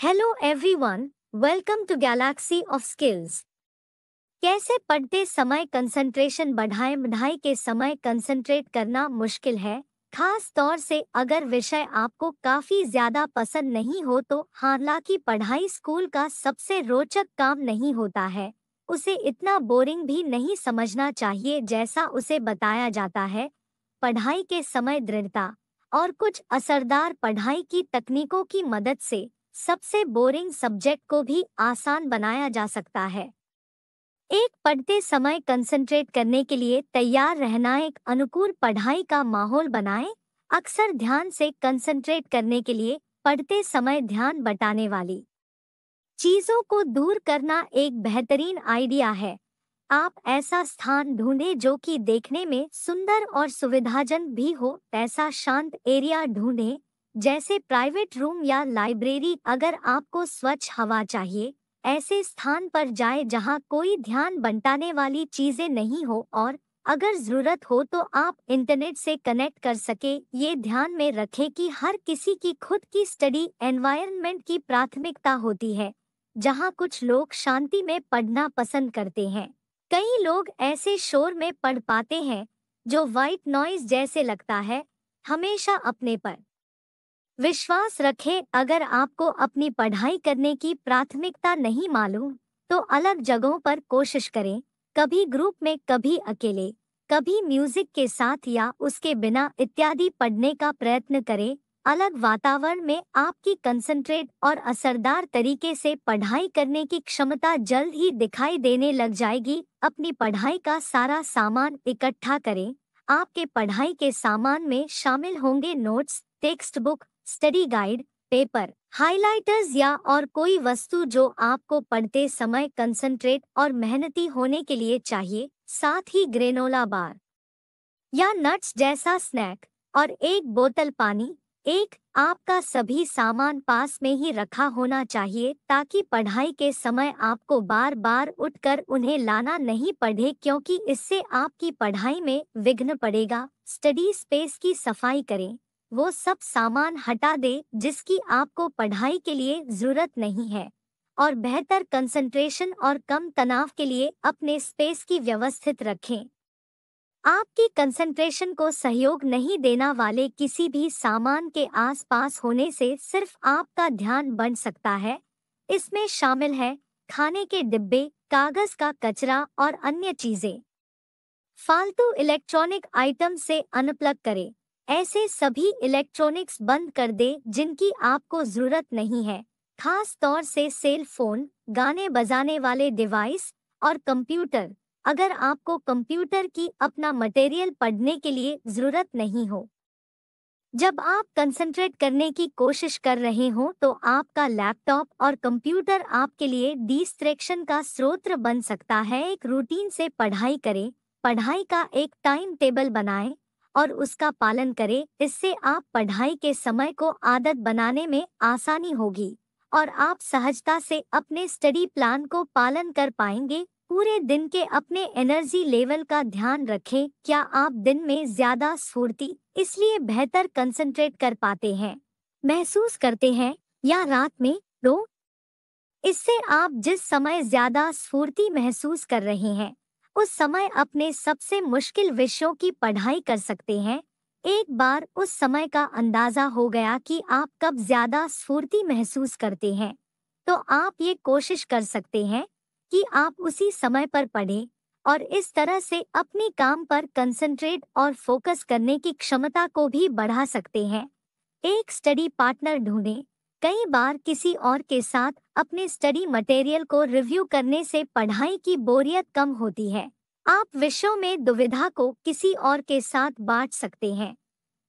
Hello everyone, welcome to Galaxy of Skills. कैसे पढ़ते समय कंसंट्रेशन बढ़ाएं? पढ़ाई के समय कंसंट्रेट करना मुश्किल है, खास तौर से अगर विषय आपको काफी ज्यादा पसंद नहीं हो तो। हालांकि पढ़ाई स्कूल का सबसे रोचक काम नहीं होता है, उसे इतना बोरिंग भी नहीं समझना चाहिए जैसा उसे बताया जाता है। पढ़ाई के समय दृढ़ता और कुछ असरदार पढ़ाई की तकनीकों की मदद से सबसे बोरिंग सब्जेक्ट को भी आसान बनाया जा सकता है। एक पढ़ते समय कंसंट्रेट करने के लिए तैयार रहना, एक अनुकूल पढ़ाई का माहौल बनाएं। अक्सर ध्यान से कंसंट्रेट करने के लिए पढ़ते समय ध्यान बटाने वाली चीजों को दूर करना एक बेहतरीन आइडिया है। आप ऐसा स्थान ढूंढें जो कि देखने में सुंदर और सुविधाजनक भी हो। ऐसा शांत एरिया ढूंढें जैसे प्राइवेट रूम या लाइब्रेरी। अगर आपको स्वच्छ हवा चाहिए, ऐसे स्थान पर जाएं जहां कोई ध्यान बंटाने वाली चीजें नहीं हो और अगर जरूरत हो तो आप इंटरनेट से कनेक्ट कर सके। ये ध्यान में रखें कि हर किसी की खुद की स्टडी एनवायरनमेंट की प्राथमिकता होती है। जहां कुछ लोग शांति में पढ़ना पसंद करते हैं, कई लोग ऐसे शोर में पढ़ पाते हैं जो वाइट नॉइज जैसे लगता है। हमेशा अपने पर विश्वास रखें। अगर आपको अपनी पढ़ाई करने की प्राथमिकता नहीं मालूम तो अलग जगहों पर कोशिश करें, कभी ग्रुप में, कभी अकेले, कभी म्यूजिक के साथ या उसके बिना इत्यादि। पढ़ने का प्रयत्न करें। अलग वातावरण में आपकी कंसंट्रेट और असरदार तरीके से पढ़ाई करने की क्षमता जल्द ही दिखाई देने लग जाएगी। अपनी पढ़ाई का सारा सामान इकट्ठा करें। आपके पढ़ाई के सामान में शामिल होंगे notes, text book, study guide, paper, highlighters या और कोई वस्तु जो आपको पढ़ते समय कंसंट्रेट और मेहनती होने के लिए चाहिए। साथ ही ग्रेनोला बार या नट्स जैसा स्नैक और एक बोतल पानी। आपका सभी सामान पास में ही रखा होना चाहिए ताकि पढ़ाई के समय आपको बार बार उठकर उन्हें लाना नहीं पड़े, क्योंकि इससे आपकी पढ़ाई में विघ्न पड़ेगा। स्टडी स्पेस की सफाई करें। वो सब सामान हटा दे जिसकी आपको पढ़ाई के लिए जरूरत नहीं है और बेहतर कंसंट्रेशन और कम तनाव के लिए अपने स्पेस की व्यवस्थित रखें। आपकी कंसंट्रेशन को सहयोग नहीं देना वाले किसी भी सामान के आसपास होने से सिर्फ आपका ध्यान बंट सकता है। इसमें शामिल है खाने के डिब्बे, कागज का कचरा और अन्य चीजें। फालतू इलेक्ट्रॉनिक आइटम से अनप्लग करें। ऐसे सभी इलेक्ट्रॉनिक्स बंद कर दे जिनकी आपको जरूरत नहीं है, खास तौर से सेल फोन, गाने बजाने वाले डिवाइस और कंप्यूटर, अगर आपको कंप्यूटर की अपना मटेरियल पढ़ने के लिए जरूरत नहीं हो। जब आप कंसंट्रेट करने की कोशिश कर रहे हो तो आपका लैपटॉप और कंप्यूटर आपके लिए डिस्ट्रैक्शन का स्रोत बन सकता है। एक रूटीन से पढ़ाई करें। पढ़ाई का एक टाइम टेबल बनाएं और उसका पालन करें। इससे आप पढ़ाई के समय को आदत बनाने में आसानी होगी और आप सहजता से अपने स्टडी प्लान को पालन कर पाएंगे। पूरे दिन के अपने एनर्जी लेवल का ध्यान रखें। क्या आप दिन में ज्यादा स्फूर्ति इसलिए बेहतर कंसंट्रेट कर पाते हैं, महसूस करते हैं, या रात में? तो इससे आप जिस समय ज्यादा स्फूर्ति महसूस कर रहे हैं उस समय अपने सबसे मुश्किल विषयों की पढ़ाई कर सकते हैं। एक बार उस समय का अंदाजा हो गया कि आप कब ज्यादा स्फूर्ति महसूस करते हैं, तो आप ये कोशिश कर सकते हैं कि आप उसी समय पर पढ़ें और इस तरह से अपने काम पर कंसंट्रेट और फोकस करने की क्षमता को भी बढ़ा सकते हैं। एक स्टडी पार्टनर ढूंढें। कई बार किसी और के साथ अपने स्टडी मटेरियल को रिव्यू करने से पढ़ाई की बोरियत कम होती है। आप विषयों में दुविधा को किसी और के साथ बांट सकते हैं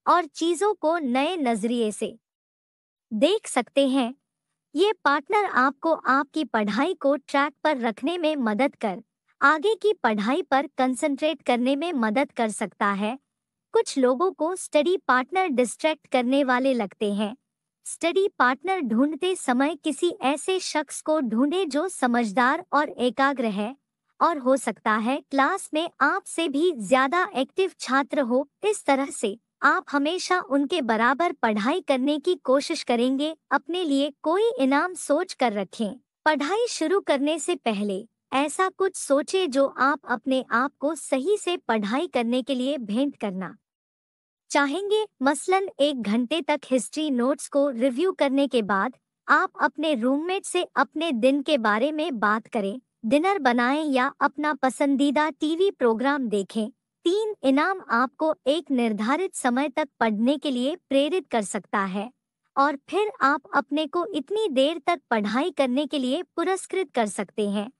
और चीजों को नए नजरिए से देख सकते हैं। ये पार्टनर आपको आपकी पढ़ाई को ट्रैक पर रखने में मदद कर आगे की पढ़ाई पर कंसंट्रेट करने में मदद कर सकता है। कुछ लोगों को स्टडी पार्टनर डिस्ट्रैक्ट करने वाले लगते हैं। स्टडी पार्टनर ढूंढते समय किसी ऐसे शख्स को ढूंढें जो समझदार और एकाग्र है और हो सकता है क्लास में आपसे भी ज्यादा एक्टिव छात्र हो। इस तरह से आप हमेशा उनके बराबर पढ़ाई करने की कोशिश करेंगे। अपने लिए कोई इनाम सोच कर रखें। पढ़ाई शुरू करने से पहले ऐसा कुछ सोचें जो आप अपने आप को सही से पढ़ाई करने के लिए भेंट करना चाहेंगे। मसलन 1 घंटे तक हिस्ट्री नोट्स को रिव्यू करने के बाद आप अपने रूममेट से अपने दिन के बारे में बात करें, डिनर बनाएं या अपना पसंदीदा टीवी प्रोग्राम देखें। 3 इनाम आपको एक निर्धारित समय तक पढ़ने के लिए प्रेरित कर सकता है और फिर आप अपने को इतनी देर तक पढ़ाई करने के लिए पुरस्कृत कर सकते हैं।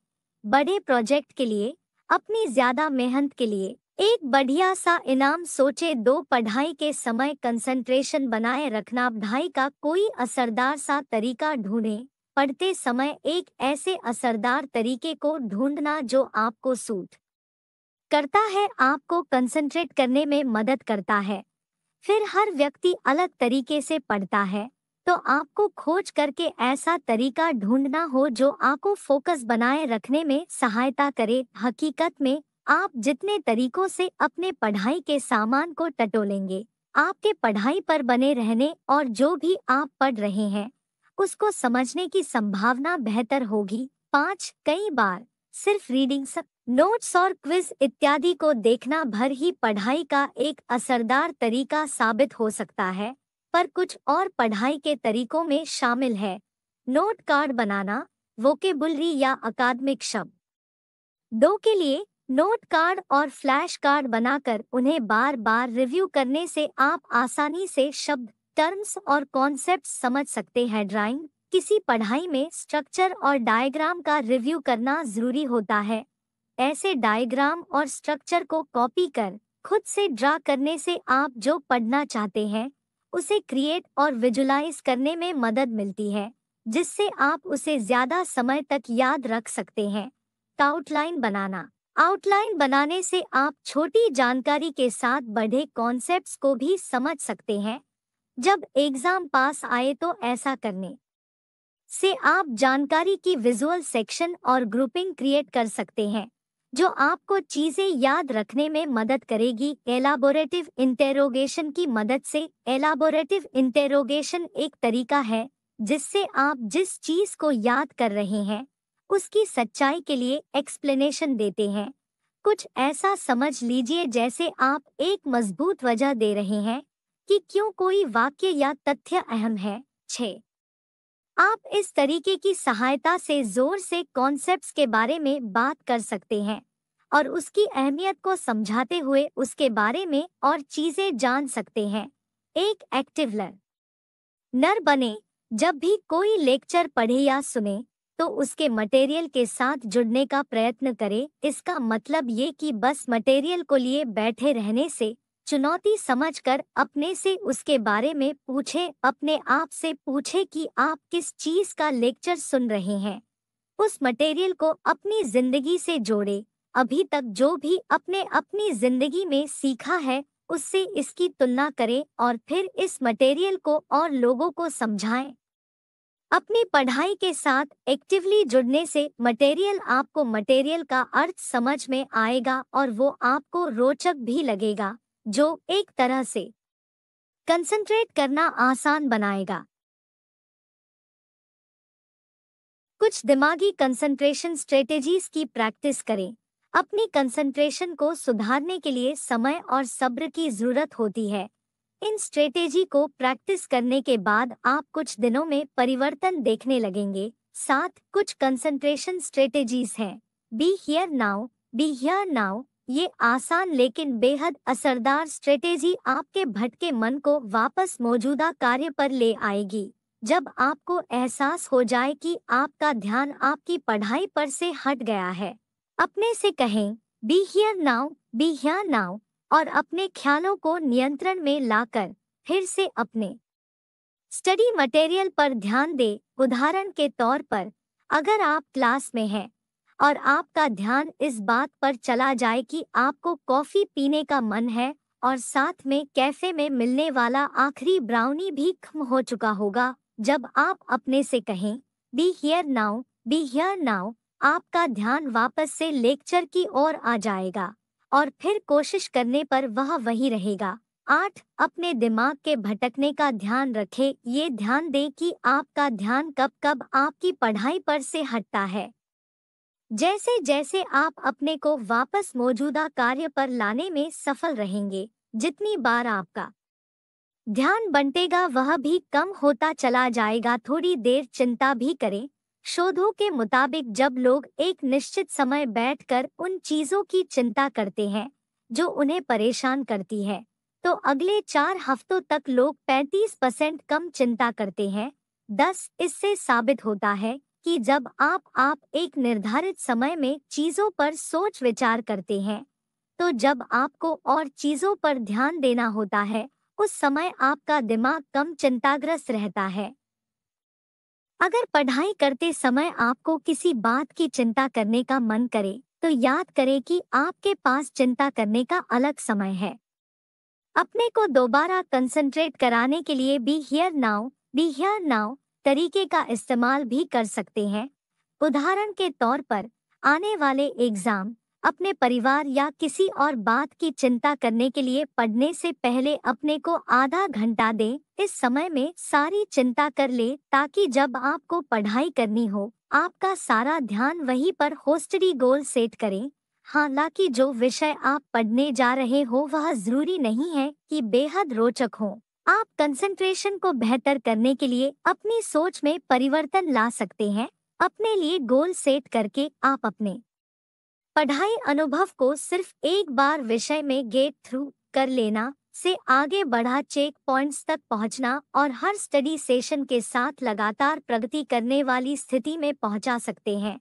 बड़े प्रोजेक्ट के लिए, अपनी ज्यादा मेहनत के लिए एक बढ़िया सा इनाम सोचे। 2 पढ़ाई के समय कंसंट्रेशन बनाए रखना। पढ़ाई का कोई असरदार सा तरीका ढूंढें। पढ़ते समय एक ऐसे असरदार तरीके को ढूंढना जो आपको सूट करता है, आपको कंसंट्रेट करने में मदद करता है। फिर हर व्यक्ति अलग तरीके से पढ़ता है, तो आपको खोज करके ऐसा तरीका ढूंढना हो जो आपको फोकस बनाए रखने में सहायता करे। हकीकत में आप जितने तरीकों से अपने पढ़ाई के सामान को टटोलेंगे, आपके पढ़ाई पर बने रहने और जो भी आप पढ़ रहे हैं उसको समझने की संभावना बेहतर होगी। 5 कई बार सिर्फ रीडिंग नोट्स और क्विज इत्यादि को देखना भर ही पढ़ाई का एक असरदार तरीका साबित हो सकता है, पर कुछ और पढ़ाई के तरीकों में शामिल है नोट कार्ड बनाना, वोकेबुलरी या अकादमिक शब्द। 2 के लिए नोट कार्ड और फ्लैश कार्ड बनाकर उन्हें बार बार रिव्यू करने से आप आसानी से शब्द, टर्म्स और कॉन्सेप्ट्स समझ सकते हैं। ड्राइंग, किसी पढ़ाई में स्ट्रक्चर और डायग्राम का रिव्यू करना जरूरी होता है। ऐसे डायग्राम और स्ट्रक्चर को कॉपी कर खुद से ड्रा करने से आप जो पढ़ना चाहते हैं उसे क्रिएट और विजुलाइज करने में मदद मिलती है, जिससे आप उसे ज्यादा समय तक याद रख सकते हैं। आउटलाइन बनाना, आउटलाइन बनाने से आप छोटी जानकारी के साथ बड़े कॉन्सेप्ट्स को भी समझ सकते हैं। जब एग्जाम पास आए तो ऐसा करने से आप जानकारी की विजुअल सेक्शन और ग्रुपिंग क्रिएट कर सकते हैं जो आपको चीजें याद रखने में मदद करेगी। एलाबोरेटिव इंटेरोगेशन की मदद से, एलाबोरेटिव इंटेरोगेशन एक तरीका है जिससे आप जिस चीज को याद कर रहे हैं उसकी सच्चाई के लिए एक्सप्लेनेशन देते हैं। कुछ ऐसा समझ लीजिए जैसे आप एक मजबूत वजह दे रहे हैं कि क्यों कोई वाक्य या तथ्य अहम है। 6 आप इस तरीके की सहायता से जोर से कॉन्सेप्ट्स के बारे में बात कर सकते हैं और उसकी अहमियत को समझाते हुए उसके बारे में और चीजें जान सकते हैं। एक एक्टिव लर्नर बने। जब भी कोई लेक्चर पढ़े या सुने तो उसके मटेरियल के साथ जुड़ने का प्रयत्न करें। इसका मतलब ये कि बस मटेरियल को लिए बैठे रहने से चुनौती समझकर अपने से उसके बारे में पूछें। अपने आप से पूछें कि आप किस चीज का लेक्चर सुन रहे हैं। उस मटेरियल को अपनी जिंदगी से जोड़ें। अभी तक जो भी अपने अपनी जिंदगी में सीखा है उससे इसकी तुलना करें और फिर इस मटेरियल को और लोगों को समझाएं। अपनी पढ़ाई के साथ एक्टिवली जुड़ने से आपको मटेरियल का अर्थ समझ में आएगा और वो आपको रोचक भी लगेगा, जो एक तरह से कंसंट्रेट करना आसान बनाएगा। कुछ दिमागी कंसंट्रेशन स्ट्रेटेजीज की प्रैक्टिस करें। अपनी कंसंट्रेशन को सुधारने के लिए समय और सब्र की जरूरत होती है। इन स्ट्रेटेजी को प्रैक्टिस करने के बाद आप कुछ दिनों में परिवर्तन देखने लगेंगे। 7 कुछ कंसंट्रेशन स्ट्रेटेजीज हैं। Be here now, be here now. ये आसान लेकिन बेहद असरदार स्ट्रेटेजी आपके भटके मन को वापस मौजूदा कार्य पर ले आएगी। जब आपको एहसास हो जाए कि आपका ध्यान आपकी पढ़ाई पर से हट गया है, अपने से कहें be here now, be here now और अपने ख्यालों को नियंत्रण में लाकर फिर से अपने स्टडी मटेरियल पर ध्यान दें। उदाहरण के तौर पर, अगर आप क्लास में हैं और आपका ध्यान इस बात पर चला जाए कि आपको कॉफी पीने का मन है और साथ में कैफे में मिलने वाला आखिरी ब्राउनी भी खत्म हो चुका होगा, जब आप अपने से कहें be here now, be here now, आपका ध्यान वापस से लेक्चर की ओर आ जाएगा और फिर कोशिश करने पर वह वही रहेगा। 8. अपने दिमाग के भटकने का ध्यान रखें। ये ध्यान दें कि आपका ध्यान कब कब आपकी पढ़ाई पर से हटता है। जैसे जैसे आप अपने को वापस मौजूदा कार्य पर लाने में सफल रहेंगे, जितनी बार आपका ध्यान बंटेगा वह भी कम होता चला जाएगा। थोड़ी देर चिंता भी करें। शोधों के मुताबिक जब लोग एक निश्चित समय बैठकर उन चीजों की चिंता करते हैं जो उन्हें परेशान करती है, तो अगले 4 हफ्तों तक लोग 35% कम चिंता करते हैं। 10. इससे साबित होता है कि जब आप एक निर्धारित समय में चीजों पर सोच विचार करते हैं, तो जब आपको और चीजों पर ध्यान देना होता है, उस समय आपका दिमाग कम चिंताग्रस्त रहता है। अगर पढ़ाई करते समय आपको किसी बात की चिंता करने का मन करे, तो याद करें कि आपके पास चिंता करने का अलग समय है। अपने को दोबारा कंसंट्रेट कराने के लिए बी हियर नाउ तरीके का इस्तेमाल भी कर सकते हैं। उदाहरण के तौर पर, आने वाले एग्जाम, अपने परिवार या किसी और बात की चिंता करने के लिए पढ़ने से पहले अपने को आधा घंटा दें। इस समय में सारी चिंता कर ले ताकि जब आपको पढ़ाई करनी हो, आपका सारा ध्यान वहीं पर हो। स्टडी गोल सेट करें। हालांकि जो विषय आप पढ़ने जा रहे हो वह जरूरी नहीं है कि बेहद रोचक हो। आप कंसंट्रेशन को बेहतर करने के लिए अपनी सोच में परिवर्तन ला सकते हैं। अपने लिए गोल सेट करके आप अपने पढ़ाई अनुभव को सिर्फ एक बार विषय में गेट थ्रू कर लेना से आगे बढ़ा चेक पॉइंट्स तक पहुंचना और हर स्टडी सेशन के साथ लगातार प्रगति करने वाली स्थिति में पहुंचा सकते हैं।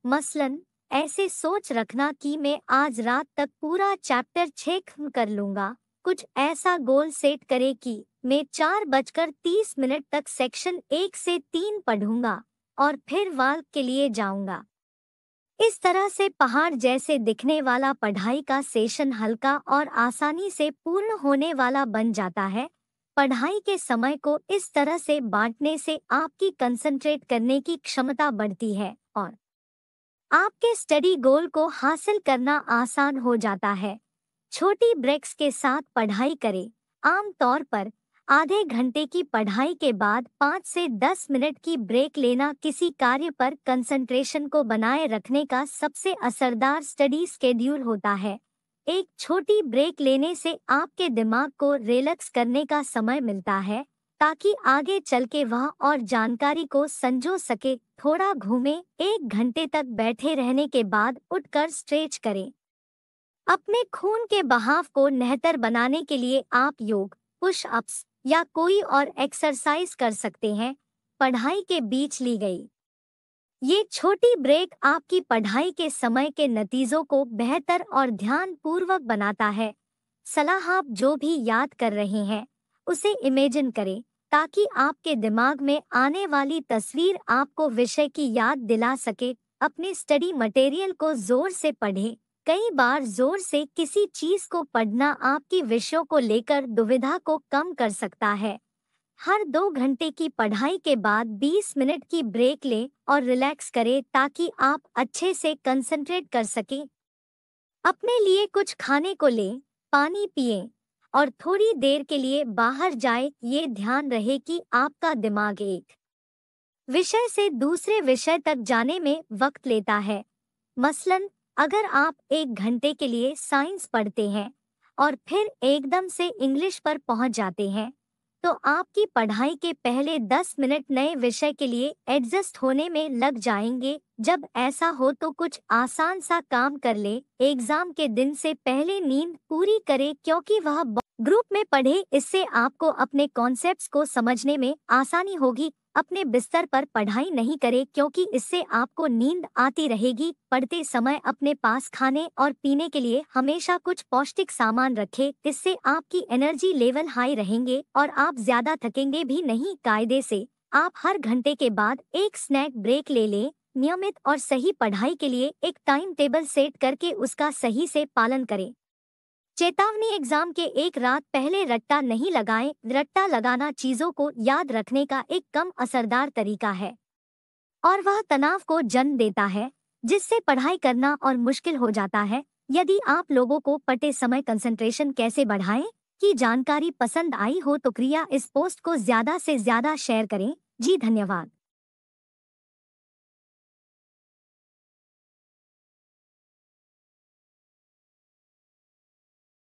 मसलन, ऐसे सोच रखना कि मैं आज रात तक पूरा चैप्टर 6 खत्म कर लूंगा। कुछ ऐसा गोल सेट करें कि मैं 4:30 तक सेक्शन 1 से 3 पढ़ूंगा और फिर वाल्व के लिए जाऊंगा। इस तरह से पहाड़ जैसे दिखने वाला पढ़ाई का सेशन हल्का और आसानी से पूर्ण होने वाला बन जाता है। पढ़ाई के समय को इस तरह से बांटने से आपकी कंसंट्रेट करने की क्षमता बढ़ती है और आपके स्टडी गोल को हासिल करना आसान हो जाता है। छोटी ब्रेक्स के साथ पढ़ाई करें। आम तौर पर आधे घंटे की पढ़ाई के बाद 5 से 10 मिनट की ब्रेक लेना किसी कार्य पर कंसंट्रेशन को बनाए रखने का सबसे असरदार स्टडी स्केड्यूल होता है। एक छोटी ब्रेक लेने से आपके दिमाग को रिलैक्स करने का समय मिलता है ताकि आगे चल के वह और जानकारी को संजो सके। थोड़ा घूमें। 1 घंटे तक बैठे रहने के बाद उठकर स्ट्रेच करें। अपने खून के बहाव को बेहतर बनाने के लिए आप योग, पुश अप्स या कोई और एक्सरसाइज कर सकते हैं। पढ़ाई के बीच ली गई ये छोटी ब्रेक आपकी पढ़ाई के समय के नतीजों को बेहतर और ध्यानपूर्वक बनाता है। सलाह, आप जो भी याद कर रहे हैं उसे इमेजिन करें ताकि आपके दिमाग में आने वाली तस्वीर आपको विषय की याद दिला सके। अपने स्टडी मटेरियल को जोर से पढ़ें। कई बार जोर से किसी चीज को पढ़ना आपकी विषयों को लेकर दुविधा को कम कर सकता है। हर 2 घंटे की पढ़ाई के बाद 20 मिनट की ब्रेक लें और रिलैक्स करें ताकि आप अच्छे से कंसंट्रेट कर सकें। अपने लिए कुछ खाने को लें, पानी पिएं और थोड़ी देर के लिए बाहर जाएं। ये ध्यान रहे कि आपका दिमाग एक विषय से दूसरे विषय तक जाने में वक्त लेता है। मसलन, अगर आप 1 घंटे के लिए साइंस पढ़ते हैं और फिर एकदम से इंग्लिश पर पहुंच जाते हैं, तो आपकी पढ़ाई के पहले 10 मिनट नए विषय के लिए एडजस्ट होने में लग जाएंगे। जब ऐसा हो तो कुछ आसान सा काम कर ले। एग्जाम के दिन से पहले नींद पूरी करें क्योंकि वह ग्रुप में पढ़े। इससे आपको अपने कॉन्सेप्ट्स को समझने में आसानी होगी। अपने बिस्तर पर पढ़ाई नहीं करें क्योंकि इससे आपको नींद आती रहेगी। पढ़ते समय अपने पास खाने और पीने के लिए हमेशा कुछ पौष्टिक सामान रखें। इससे आपकी एनर्जी लेवल हाई रहेंगे और आप ज्यादा थकेंगे भी नहीं। कायदे से आप हर घंटे के बाद एक स्नैक ब्रेक ले लें। नियमित और सही पढ़ाई के लिए एक टाइम टेबल सेट करके उसका सही से पालन करें। चेतावनी, एग्जाम के एक रात पहले रट्टा नहीं लगाएं। रट्टा लगाना चीजों को याद रखने का एक कम असरदार तरीका है और वह तनाव को जन्म देता है, जिससे पढ़ाई करना और मुश्किल हो जाता है। यदि आप लोगों को पढ़ते समय कंसंट्रेशन कैसे बढ़ाएं, की जानकारी पसंद आई हो तो कृपया इस पोस्ट को ज़्यादा से ज़्यादा शेयर करें। जी धन्यवाद।